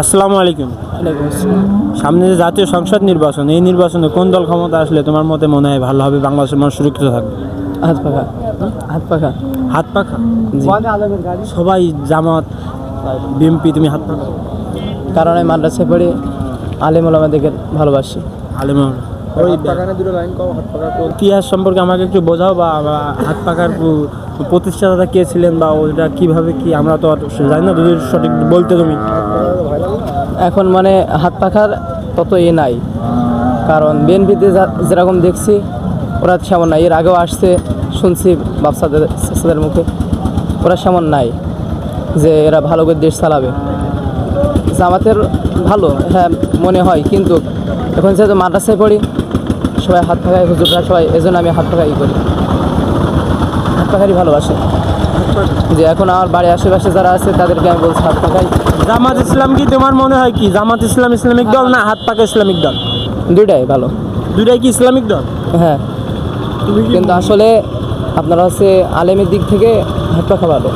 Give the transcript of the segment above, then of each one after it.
আসসালামু আলাইকুম। সামনে যে জাতীয় সংসদ নির্বাচন, এই নির্বাচনে কোন দল ক্ষমতা আসলে তোমার মতে মনে হয় ভালো হবে, বাংলাদেশের মানুষ সুরক্ষিত থাকবে? হাত পাখা হাত পাখা হাত পাখা সবাই জামাত বিএনপি, তুমি হাত পাখা? কারণ আমি মাদ্রাসায় পড়ি, আলেম ওলামাদেরকে ভালোবাসি। আলেম ওই ইতিহাস সম্পর্কে আমাকে একটু বোঝাও, বা হাত পাখার প্রতিষ্ঠাতা কে ছিলেন, বা ওইটা কিভাবে কি আমরা তো আর জানি না, যদি সঠিক বলতে তুমি। এখন মানে হাত পাখার তত নাই, কারণ বিএনপিতে যেরকম দেখছি ওরা সেমন নাই। এর আগেও আসছে, শুনছি বাচ্চাদের মুখে, ওরা সেমন নাই যে এরা ভালো করে দেশ চালাবে। জামাতের ভালো, হ্যাঁ মনে হয়, কিন্তু এখন যেহেতু মাদ্রাসায় পড়ি, সবাই হাত পাখায়, হুজুররা সবাই, এজন্য আমি হাত পাখাই করি, হাত পাখারই ভালোবাসে। যে এখন আমার বাড়ির আশেপাশে যারা আছে তাদেরকে আমি বলছি হাত পাখাই। জামাত ইসলাম কি তোমার মনে হয় কি জামাত ইসলাম ইসলামিক দল, না হাত পাখা ইসলামিক দল? দুইটাই ভালো, দুইটাই কি ইসলামিক দল? হ্যাঁ, কিন্তু আসলে আপনারা হচ্ছে আলেমের দিক থেকে হাত পাখা ভালো।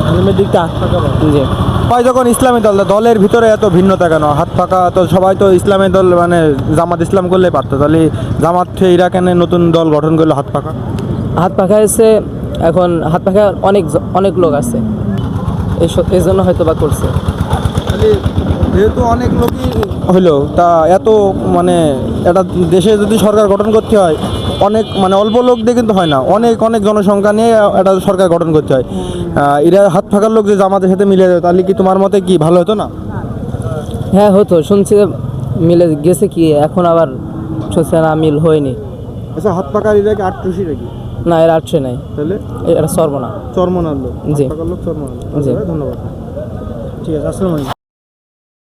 আলেমের দিকটা হাত পাখা ভালো। জি, সবাই যখন ইসলামী দল, দলের ভিতরে এত ভিন্নতা কেন? হাত পাকা তো সবাই তো ইসলামী দল, মানে জামাত ইসলাম করলে পারতো, তাহলে জামাত এরা কেন নতুন দল গঠন করলো হাত পাকা? হাত পাখা এসে এখন হাত পাখা অনেক লোক আছে, এই জন্য হয়তো বা করছে। যেহেতু অনেক লোকই হইলো, তা এত মানে একটা দেশে যদি সরকার গঠন করতে হয়, অনেক মানে অল্প লোক দিয়ে কিন্তু হয় না, অনেক অনেক জনসংখ্যা নিয়ে একটা সরকার গঠন করতে হয়। এরা হাত ফাঁকার লোক যে জামাতের সাথে মিলে যায়, তাহলে কি তোমার মতে কি ভালো হতো না? হ্যাঁ হতো, শুনছি মিলে গেছে, কি এখন আবার শুনছে না মিল হয়নি। আচ্ছা, হাত পাকার এরা কি আটটুসি নাকি? না, এর আটশো নাই, তাহলে এটা সর্বনা। চর্মনার লোক, জি। হাত পাকার লোক চর্মনার লোক। জি। ধন্যবাদ। ঠিক আছে, আসসালামু আলাইকুম।